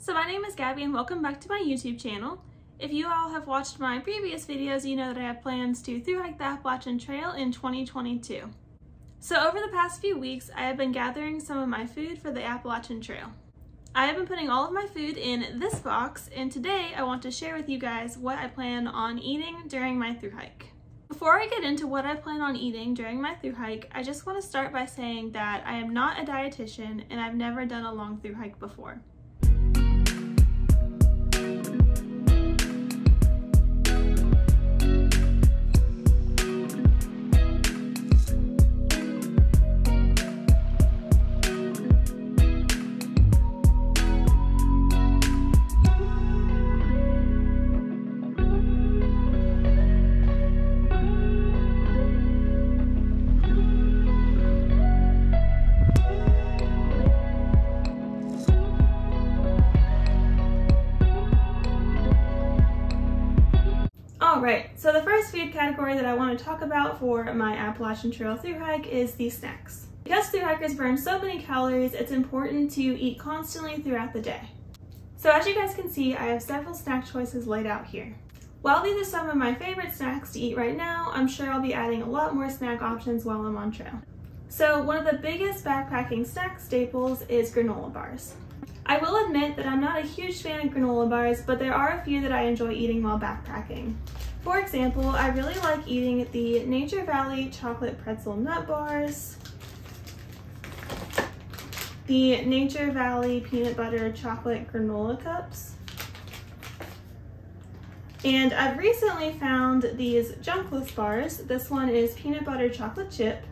So my name is Gabby and welcome back to my YouTube channel. If you all have watched my previous videos, you know that I have plans to thru-hike the Appalachian Trail in 2022. So over the past few weeks, I have been gathering some of my food for the Appalachian Trail. I have been putting all of my food in this box, and today I want to share with you guys what I plan on eating during my thru-hike. Before I get into what I plan on eating during my thru-hike, I just want to start by saying that I am not a dietitian and I've never done a long thru-hike before. Alright, so the first food category that I want to talk about for my Appalachian Trail thru-hike is the snacks. Because thru-hikers burn so many calories, it's important to eat constantly throughout the day. So as you guys can see, I have several snack choices laid out here. While these are some of my favorite snacks to eat right now, I'm sure I'll be adding a lot more snack options while I'm on trail. So one of the biggest backpacking snack staples is granola bars. I will admit that I'm not a huge fan of granola bars, but there are a few that I enjoy eating while backpacking. For example, I really like eating the Nature Valley chocolate pretzel nut bars, the Nature Valley peanut butter chocolate granola cups, and I've recently found these junkless bars. This one is peanut butter chocolate chip.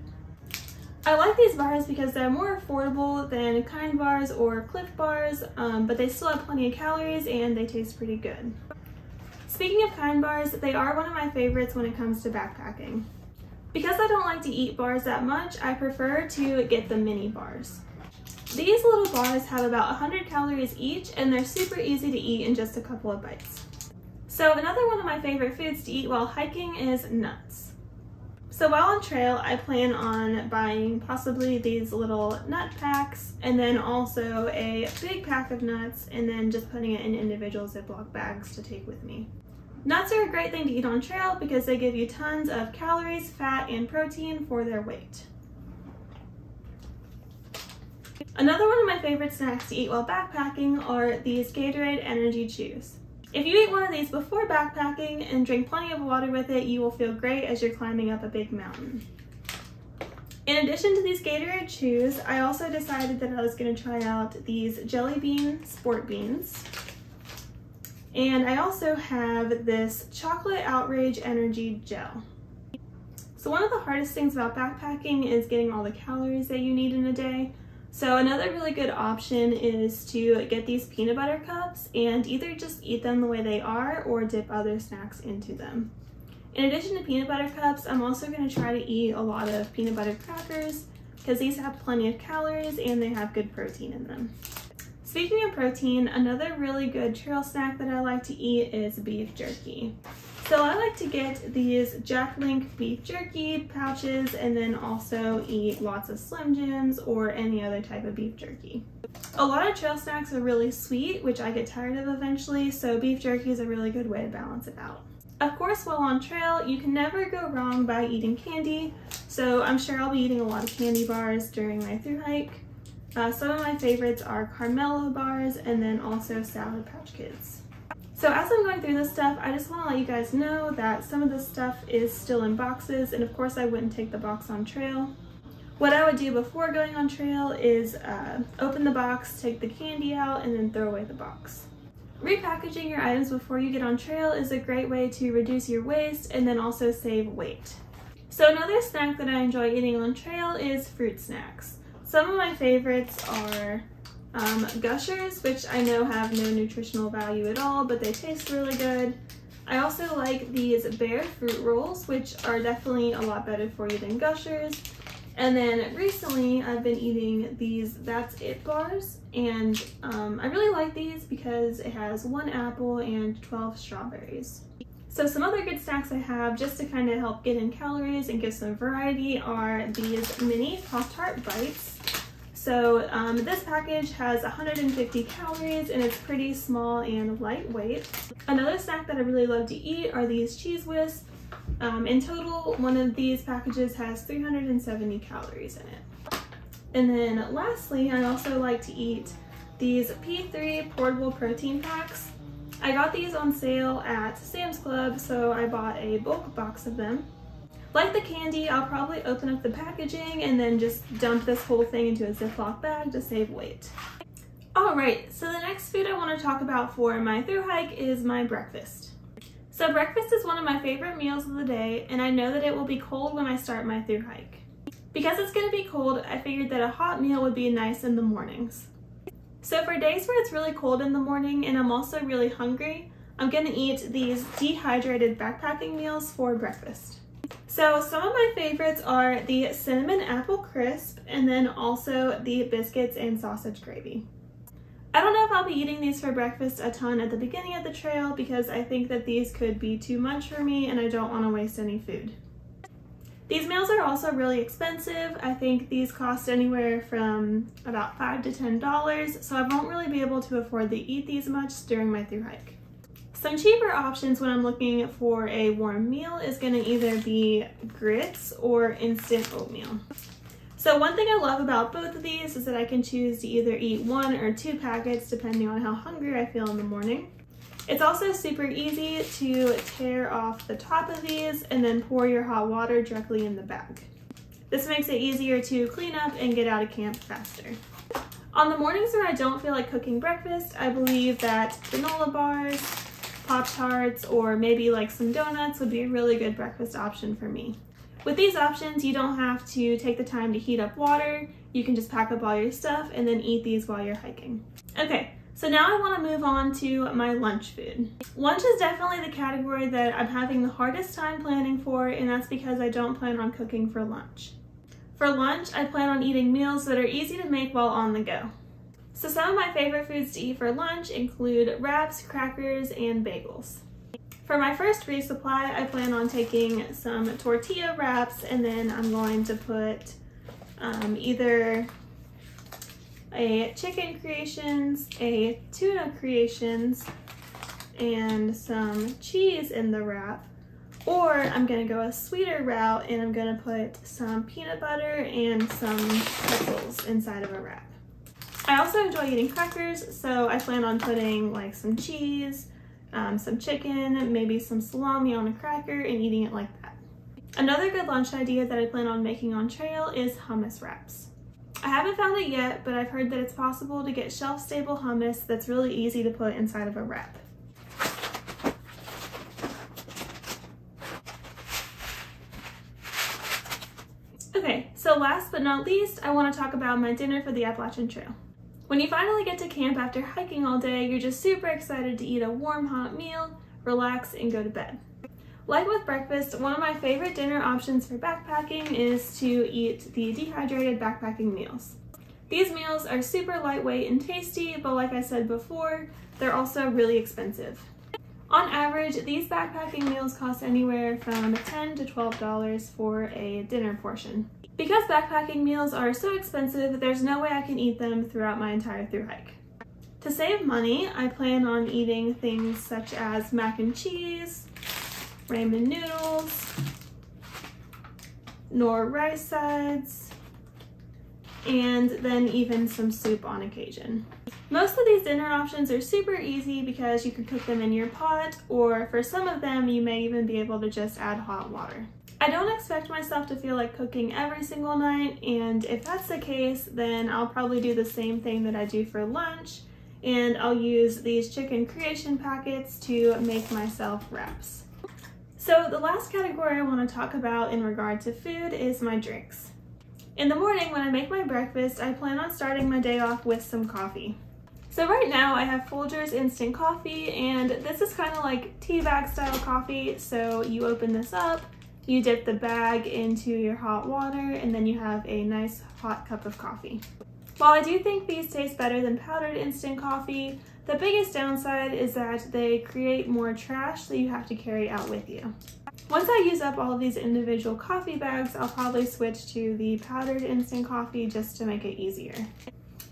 I like these bars because they're more affordable than Kind bars or Clif bars, but they still have plenty of calories and they taste pretty good. Speaking of Kind bars, they are one of my favorites when it comes to backpacking. Because I don't like to eat bars that much, I prefer to get the mini bars. These little bars have about 100 calories each and they're super easy to eat in just a couple of bites. So another one of my favorite foods to eat while hiking is nuts. So while on trail, I plan on buying possibly these little nut packs and then also a big pack of nuts and then just putting it in individual Ziploc bags to take with me. Nuts are a great thing to eat on trail because they give you tons of calories, fat, and protein for their weight. Another one of my favorite snacks to eat while backpacking are these Gatorade Energy Chews. If you eat one of these before backpacking and drink plenty of water with it, you will feel great as you're climbing up a big mountain. In addition to these Gatorade Chews, I also decided that I was going to try out these Jelly Bean Sport Beans. And I also have this Chocolate Outrage Energy Gel. So one of the hardest things about backpacking is getting all the calories that you need in a day. So another really good option is to get these peanut butter cups and either just eat them the way they are or dip other snacks into them. In addition to peanut butter cups, I'm also going to try to eat a lot of peanut butter crackers because these have plenty of calories and they have good protein in them. Speaking of protein, another really good trail snack that I like to eat is beef jerky. So I like to get these Jack Link beef jerky pouches and then also eat lots of Slim Jims or any other type of beef jerky. A lot of trail snacks are really sweet, which I get tired of eventually, so beef jerky is a really good way to balance it out. Of course, while on trail, you can never go wrong by eating candy, so I'm sure I'll be eating a lot of candy bars during my thru-hike. Some of my favorites are Carmelo bars and then also Sour Patch Kids. So as I'm going through this stuff, I just want to let you guys know that some of this stuff is still in boxes, and of course I wouldn't take the box on trail. What I would do before going on trail is open the box, take the candy out, and then throw away the box. Repackaging your items before you get on trail is a great way to reduce your waste and then also save weight. So another snack that I enjoy eating on trail is fruit snacks. Some of my favorites are Gushers, which I know have no nutritional value at all, but they taste really good. I also like these Bear fruit rolls, which are definitely a lot better for you than Gushers. And then recently I've been eating these That's It bars, and I really like these because it has 1 apple and 12 strawberries. So some other good snacks I have just to kind of help get in calories and give some variety are these mini Pop-Tart bites. So this package has 150 calories and it's pretty small and lightweight. Another snack that I really love to eat are these cheese whisks. In total, one of these packages has 370 calories in it. And then lastly, I also like to eat these P3 portable protein packs. I got these on sale at Sam's Club, so I bought a bulk box of them. Like the candy, I'll probably open up the packaging and then just dump this whole thing into a Ziploc bag to save weight. Alright, so the next food I want to talk about for my thru hike is my breakfast. So breakfast is one of my favorite meals of the day, and I know that it will be cold when I start my thru hike. Because it's going to be cold, I figured that a hot meal would be nice in the mornings. So for days where it's really cold in the morning and I'm also really hungry, I'm going to eat these dehydrated backpacking meals for breakfast. So some of my favorites are the cinnamon apple crisp and then also the biscuits and sausage gravy. I don't know if I'll be eating these for breakfast a ton at the beginning of the trail because I think that these could be too much for me and I don't want to waste any food. These meals are also really expensive. I think these cost anywhere from about $5 to $10, so I won't really be able to afford to eat these much during my thru hike. Some cheaper options when I'm looking for a warm meal is going to either be grits or instant oatmeal. So one thing I love about both of these is that I can choose to either eat 1 or 2 packets depending on how hungry I feel in the morning. It's also super easy to tear off the top of these and then pour your hot water directly in the bag. This makes it easier to clean up and get out of camp faster. On the mornings when I don't feel like cooking breakfast, I believe that granola bars, Pop-Tarts, or maybe like some donuts would be a really good breakfast option for me. With these options, you don't have to take the time to heat up water. You can just pack up all your stuff and then eat these while you're hiking. Okay. So now I want to move on to my lunch food. Lunch is definitely the category that I'm having the hardest time planning for, and that's because I don't plan on cooking for lunch. For lunch, I plan on eating meals that are easy to make while on the go. So some of my favorite foods to eat for lunch include wraps, crackers, and bagels. For my first resupply, I plan on taking some tortilla wraps, and then I'm going to put either a chicken creations, a tuna creations, and some cheese in the wrap. Or I'm gonna go a sweeter route and I'm gonna put some peanut butter and some pretzels inside of a wrap. I also enjoy eating crackers, so I plan on putting like some cheese, some chicken, maybe some salami on a cracker and eating it like that. Another good lunch idea that I plan on making on trail is hummus wraps. I haven't found it yet, but I've heard that it's possible to get shelf-stable hummus that's really easy to put inside of a wrap. Okay, so last but not least, I want to talk about my dinner for the Appalachian Trail. When you finally get to camp after hiking all day, you're just super excited to eat a warm, hot meal, relax, and go to bed. Like with breakfast, one of my favorite dinner options for backpacking is to eat the dehydrated backpacking meals. These meals are super lightweight and tasty, but like I said before, they're also really expensive. On average, these backpacking meals cost anywhere from $10 to $12 for a dinner portion. Because backpacking meals are so expensive, there's no way I can eat them throughout my entire thru hike. To save money, I plan on eating things such as mac and cheese, ramen noodles, nor rice sides, and then even some soup on occasion. Most of these dinner options are super easy because you can cook them in your pot, or for some of them you may even be able to just add hot water. I don't expect myself to feel like cooking every single night, and if that's the case, then I'll probably do the same thing that I do for lunch, and I'll use these chicken creation packets to make myself wraps. So the last category I want to talk about in regard to food is my drinks. In the morning when I make my breakfast, I plan on starting my day off with some coffee. So right now I have Folgers instant coffee, and this is kind of like tea bag style coffee. So you open this up, you dip the bag into your hot water, and then you have a nice hot cup of coffee. While I do think these taste better than powdered instant coffee, the biggest downside is that they create more trash that you have to carry out with you. Once I use up all of these individual coffee bags, I'll probably switch to the powdered instant coffee just to make it easier.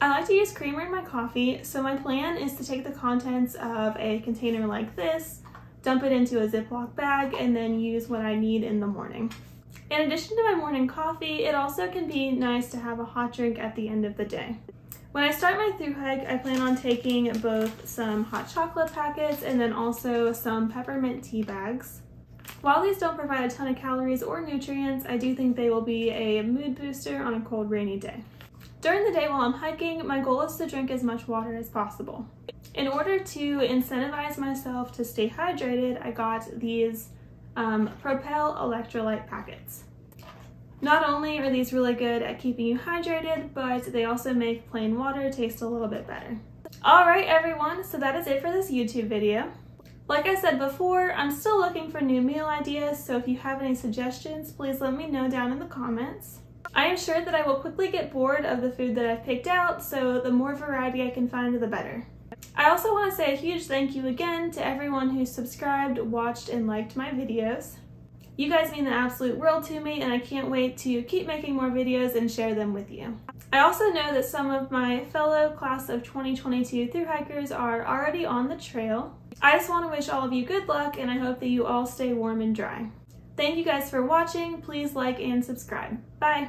I like to use creamer in my coffee, so my plan is to take the contents of a container like this, dump it into a Ziploc bag, and then use what I need in the morning. In addition to my morning coffee, it also can be nice to have a hot drink at the end of the day. When I start my thru hike, I plan on taking both some hot chocolate packets and then also some peppermint tea bags. While these don't provide a ton of calories or nutrients, I do think they will be a mood booster on a cold, rainy day. During the day while I'm hiking, my goal is to drink as much water as possible. In order to incentivize myself to stay hydrated, I got these Propel electrolyte packets. Not only are these really good at keeping you hydrated, but they also make plain water taste a little bit better. Alright everyone, so that is it for this YouTube video. Like I said before, I'm still looking for new meal ideas, so if you have any suggestions, please let me know down in the comments. I am sure that I will quickly get bored of the food that I've picked out, so the more variety I can find, the better. I also want to say a huge thank you again to everyone who subscribed, watched, and liked my videos. You guys mean the absolute world to me, and I can't wait to keep making more videos and share them with you. I also know that some of my fellow class of 2022 Thru-Hikers are already on the trail. I just want to wish all of you good luck, and I hope that you all stay warm and dry. Thank you guys for watching. Please like and subscribe. Bye!